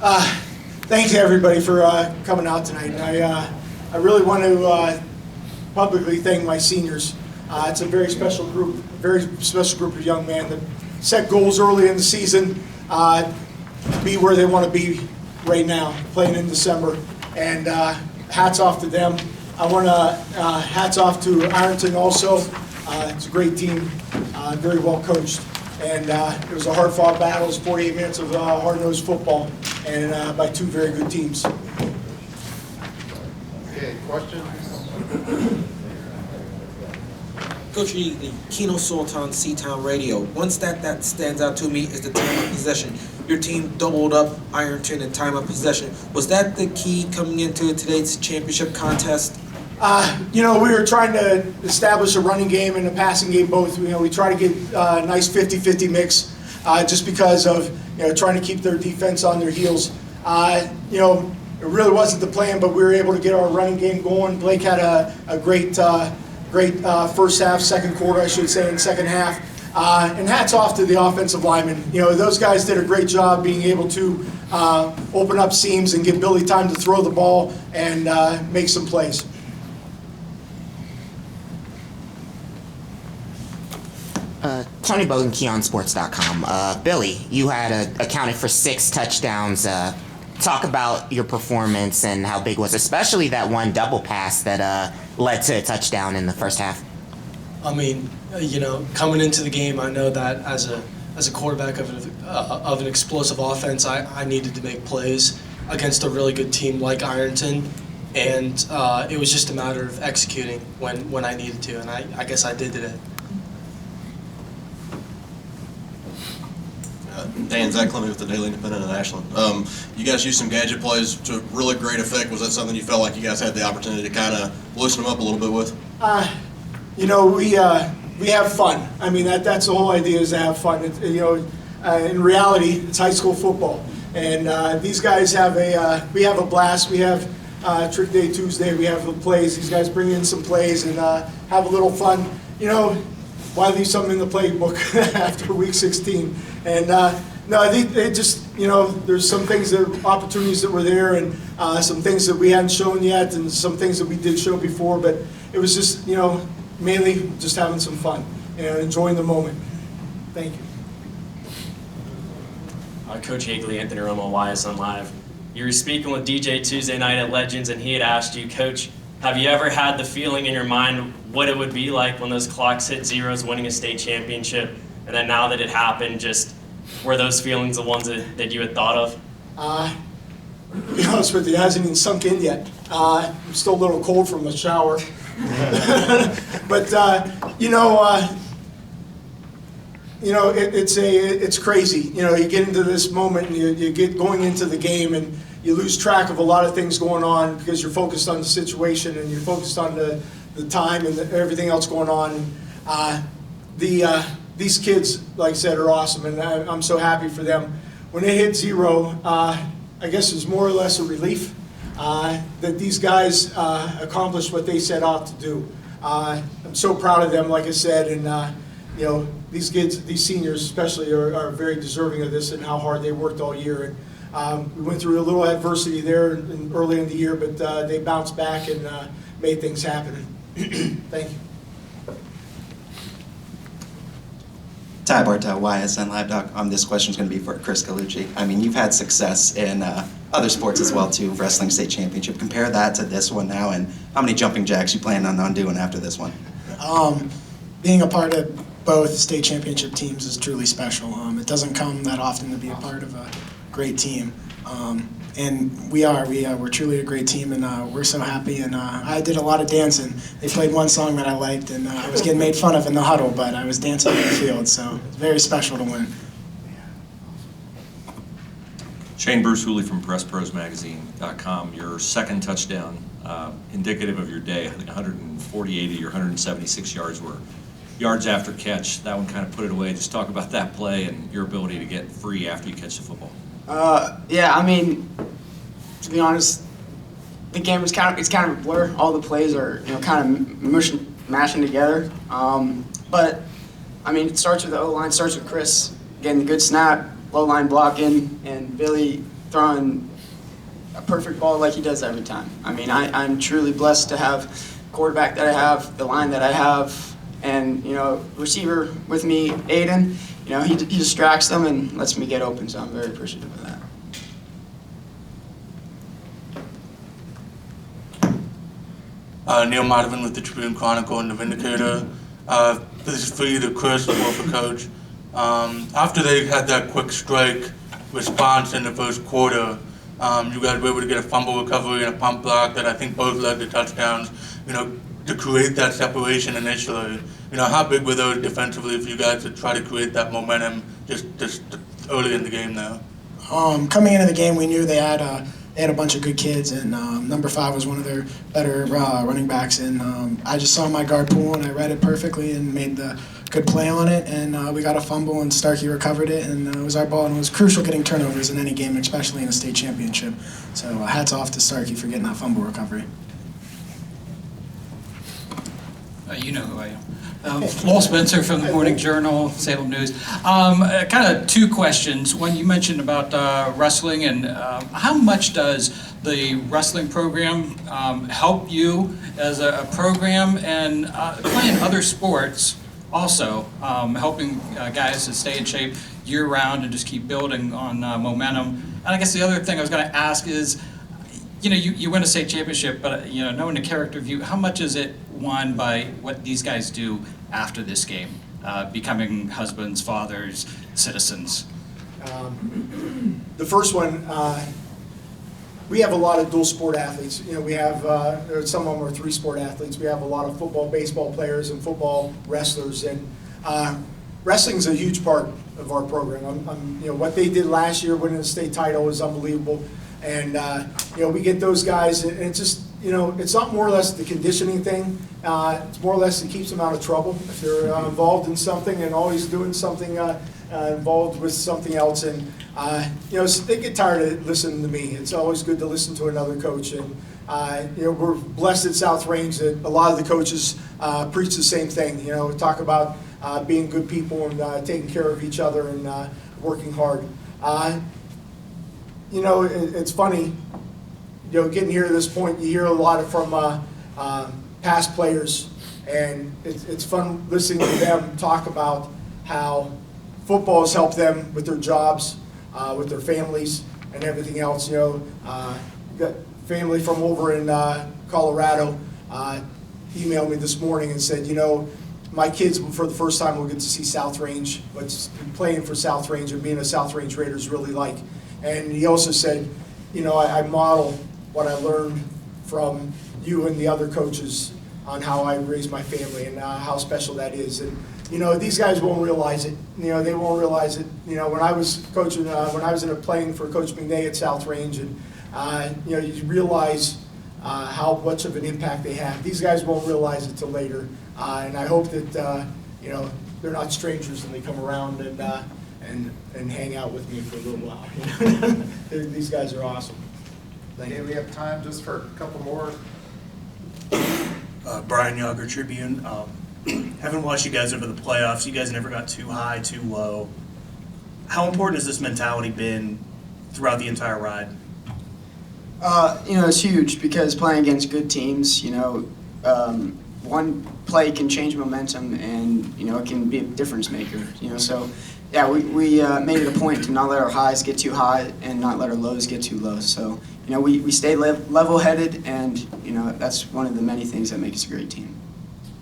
Thanks everybody for coming out tonight. I really want to publicly thank my seniors. It's a very special group of young men that set goals early in the season, be where they want to be right now, playing in December. And hats off to them. I want to hats off to Ironton also. It's a great team, very well coached. And it was a hard-fought battle. It was 48 minutes of hard-nosed football, and by two very good teams. Okay, questions? Coach Eagley, Keno Sultan, C-Town Radio. One stat that stands out to me is the time of possession. Your team doubled up Ironton in time of possession. Was that the key coming into today's championship contest? We were trying to establish a running game and a passing game both. We try to get a nice 50-50 mix just because of trying to keep their defense on their heels. It really wasn't the plan, but we were able to get our running game going. Blake had a great first half, second quarter, I should say, and second half. And hats off to the offensive linemen. Those guys did a great job being able to open up seams and give Billy time to throw the ball and make some plays. Tony Bogan, KeonSports.com. Billy, you had accounted for 6 touchdowns. Talk about your performance and how big was, especially that one double pass that led to a touchdown in the first half. I mean, coming into the game, I know that as a quarterback of an explosive offense, I needed to make plays against a really good team like Ironton, and it was just a matter of executing when I needed to, and I guess I did today. Dan, Zach Clemmy with the Daily Independent in Ashland. You guys used some gadget plays to really great effect. Was that something you felt like you guys had the opportunity to kind of loosen them up a little bit with? We have fun. I mean, that's the whole idea, is to have fun. In reality, it's high school football, and these guys we have a blast. We have Trick Day Tuesday. We have the plays. These guys bring in some plays and have a little fun. Why leave something in the playbook after week 16? And no, I think it just, there's some things opportunities that were there, and some things that we hadn't shown yet, and some things that we did show before. But it was just, mainly just having some fun and enjoying the moment. Thank you. Coach Higley, Anthony Romo, YSN Live. You were speaking with DJ Tuesday night at Legends, and he had asked you, Coach, have you ever had the feeling in your mind what it would be like when those clocks hit zeros, winning a state championship, and then now that it happened, just were those feelings the ones that you had thought of? To be honest with you, it hasn't even sunk in yet. I'm still a little cold from the shower. But it's crazy. You get into this moment and you get going into the game and you lose track of a lot of things going on because you're focused on the situation and you're focused on the time and everything else going on. These kids, like I said, are awesome, and I'm so happy for them. When they hit zero, I guess it was more or less a relief that these guys accomplished what they set out to do. I'm so proud of them, like I said, and these kids, these seniors especially, are very deserving of this and how hard they worked all year. And we went through a little adversity there early in the year, but they bounced back and made things happen. Thank you. Ty Bartel, YSNLive.com. This question is going to be for Chris Galucci. I mean, you've had success in other sports as well, too, wrestling state championship. Compare that to this one now, and how many jumping jacks you plan on doing after this one? Being a part of both state championship teams is truly special. It doesn't come that often to be a part of a great team. And we're truly a great team, and we're so happy. And I did a lot of dancing. They played one song that I liked, and I was getting made fun of in the huddle, but I was dancing on the field, so it's very special to win. Shane Bruce Hooley from PressProsMagazine.com. Your second touchdown, indicative of your day. I think 148 of your 176 yards were yards after catch. That one kind of put it away. Just talk about that play and your ability to get free after you catch the football. Yeah, I mean, to be honest, the game is kind of a blur. All the plays are kind of mashing together. But I mean, it starts with the O-line, starts with Chris getting the good snap, low line blocking, and Billy throwing a perfect ball like he does every time. I mean, I'm truly blessed to have quarterback that I have, the line that I have, and, you know, receiver with me, Aiden. You know, he distracts them and lets me get open, so I'm very appreciative of that. Neil Madhavan with the Tribune Chronicle and the Vindicator. This is for either Chris or for Coach. After they had that quick strike response in the first quarter, you guys were able to get a fumble recovery and a pump block that I think both led to touchdowns. You know, to create that separation initially. You know, how big were those defensively for you guys to try to create that momentum just early in the game now? Coming into the game, we knew they had a bunch of good kids, and number 5 was one of their better running backs. And I just saw my guard pull, and I read it perfectly and made the good play on it. And we got a fumble, and Starkey recovered it, and it was our ball. And it was crucial getting turnovers in any game, especially in a state championship. So hats off to Starkey for getting that fumble recovery. You know who I am. Lowell Spencer from the Morning Journal, Salem News. Kind of 2 questions. One, you mentioned about wrestling, and how much does the wrestling program help you as a program, and playing other sports also, helping guys to stay in shape year-round and just keep building on momentum? And I guess the other thing I was going to ask is, you know, you win a state championship, but, you know, knowing the character of you, how much is it won by what these guys do after this game, becoming husbands, fathers, citizens? The first one, we have a lot of dual sport athletes. You know, we have, some of them are 3-sport athletes. We have a lot of football, baseball players and football wrestlers, and wrestling's a huge part of our program. You know, what they did last year, winning the state title, is unbelievable. And, you know, we get those guys, and it's just, you know, it's not more or less the conditioning thing. It's more or less it keeps them out of trouble if they're involved in something and always doing something involved with something else. And, you know, they get tired of listening to me. It's always good to listen to another coach. And, you know, we're blessed at South Range that a lot of the coaches preach the same thing. You know, talk about being good people and taking care of each other and working hard. You know, it's funny, you know, getting here to this point, you hear a lot from past players, and it's fun listening to them talk about how football has helped them with their jobs, with their families, and everything else. You know, got family from over in Colorado emailed me this morning and said, you know, my kids, for the first time, will get to see South Range, what's playing for South Range and being a South Range Raider is really like. And he also said, you know, I model what I learned from you and the other coaches on how I raise my family and how special that is. And, you know, these guys won't realize it. You know, they won't realize it. You know, when I was coaching, when I was playing for Coach McNay at South Range, and, you know, you realize how much of an impact they have. These guys won't realize it till later. And I hope that, you know, they're not strangers and they come around and hang out with me for a little while. These guys are awesome. Thank you. We have time just for a couple more. Brian Yager, Tribune. Haven't watched you guys over the playoffs. You guys never got too high, too low. How important has this mentality been throughout the entire ride? You know, it's huge because playing against good teams, you know, one play can change momentum, and, you know, it can be a difference maker. You know, so yeah, we made it a point to not let our highs get too high and not let our lows get too low. So, you know, we stay level-headed, and, you know, that's one of the many things that make us a great team.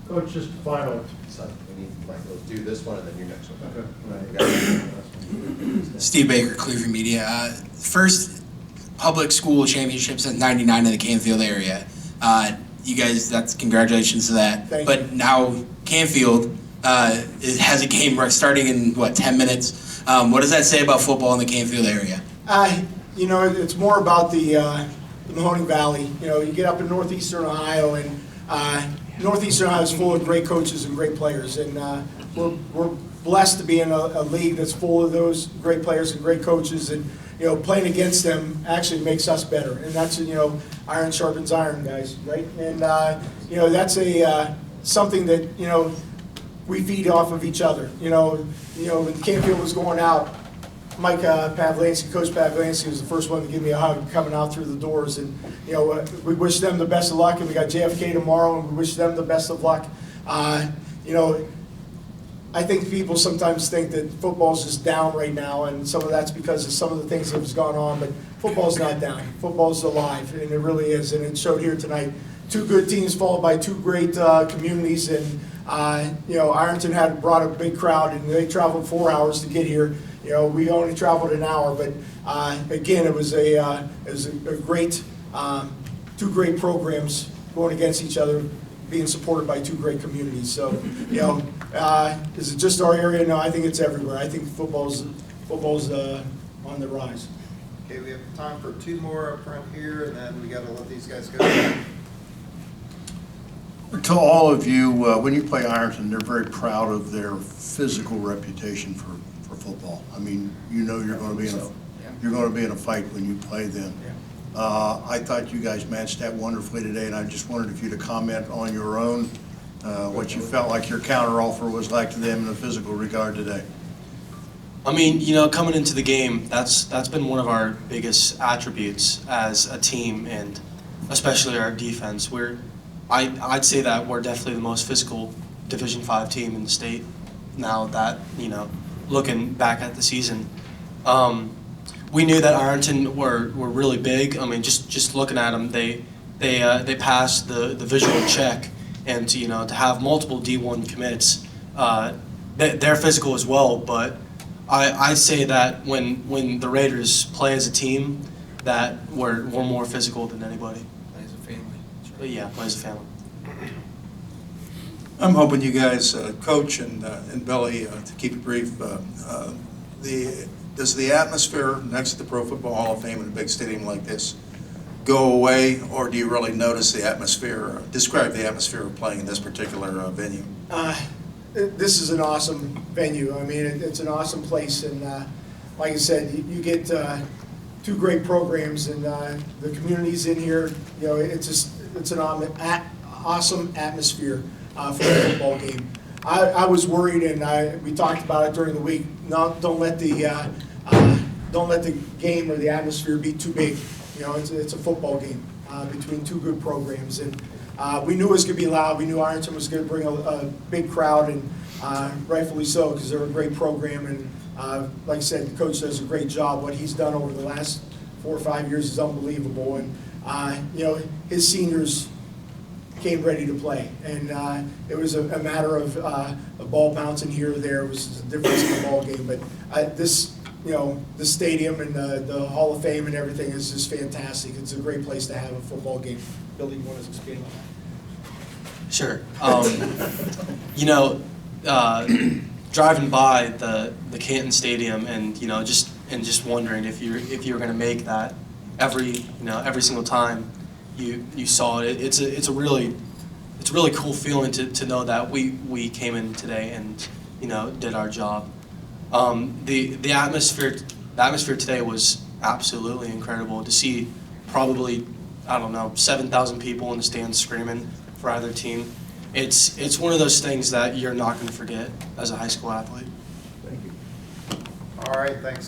Coach, just final. So we need Michael to do this one and then your next one. Okay. Steve Baker, Cleveland Media. First public school championship since '99 in the Canfield area. You guys, that's congratulations to that. Thank but you. now Canfield has a game starting in 10 minutes. What does that say about football in the Canfield area? You know, it's more about the Mahoning Valley. You know, you get up in northeastern Ohio, and northeastern Ohio is full of great coaches and great players, and we're blessed to be in a league that's full of those great players and great coaches, and, you know, playing against them actually makes us better, and that's, you know, iron sharpens iron, guys, right? And you know, that's something that, you know, we feed off of each other. You know, when Canfield was going out, Mike Pavlansky, Coach Pavlansky was the first one to give me a hug coming out through the doors, and we wish them the best of luck, and we got JFK tomorrow, and we wish them the best of luck. I think people sometimes think that football's just down right now, and some of that's because of some of the things that has gone on, but football's not down. Football's alive, and it really is, and it showed here tonight. 2 good teams followed by 2 great communities, and Ironton brought a big crowd, and they traveled 4 hours to get here. We only traveled an hour, but again, it was a great 2 great programs going against each other, being supported by 2 great communities. So, is it just our area? No, I think it's everywhere. I think football's on the rise. Okay, we have time for 2 more up front here, and then we got to let these guys go. To all of you, when you play Ironton, they're very proud of their physical reputation for football. I mean, you're going to be in a fight when you play them. I thought you guys matched that wonderfully today, and I just wanted you to comment on your own, what you felt like your counteroffer was like to them in a physical regard today. I mean, coming into the game, that's been one of our biggest attributes as a team, and especially our defense. I'd say that we're definitely the most physical Division V team in the state now that, looking back at the season. We knew that Ironton were really big. I mean, just looking at them, they passed the visual check, and to have multiple D1 commits, they're physical as well. But I say that when the Raiders play as a team, that we're more physical than anybody. As a family. But yeah, play as a family. I'm hoping you guys, Coach and Billy, to keep it brief, does the atmosphere next to the Pro Football Hall of Fame in a big stadium like this go away, or do you really notice the atmosphere? Describe the atmosphere of playing in this particular venue. This is an awesome venue. I mean, it's an awesome place, and like I said, you get 2 great programs, and the community's in here. It's an awesome atmosphere for a football game. I was worried, and we talked about it during the week. Don't let the game or the atmosphere be too big. It's a football game between 2 good programs, and we knew it was going to be loud. We knew Ironton was going to bring a big crowd, and rightfully so, because they're a great program. And like I said, the coach does a great job. What he's done over the last 4 or 5 years is unbelievable, and his seniors came ready to play, and it was a matter of a ball bouncing here or there. It was the difference in the ball game. But this stadium and the Hall of Fame and everything is just fantastic. It's a great place to have a football game. Billy, you want to expand on that? Sure. Driving by the Canton Stadium, and just wondering if you were going to make that every single time you saw it. It's a really cool feeling to know that we came in today and did our job. The atmosphere today was absolutely incredible. To see probably 7,000 people in the stands screaming for either team. It's one of those things that you're not going to forget as a high school athlete. Thank you. All right, thanks.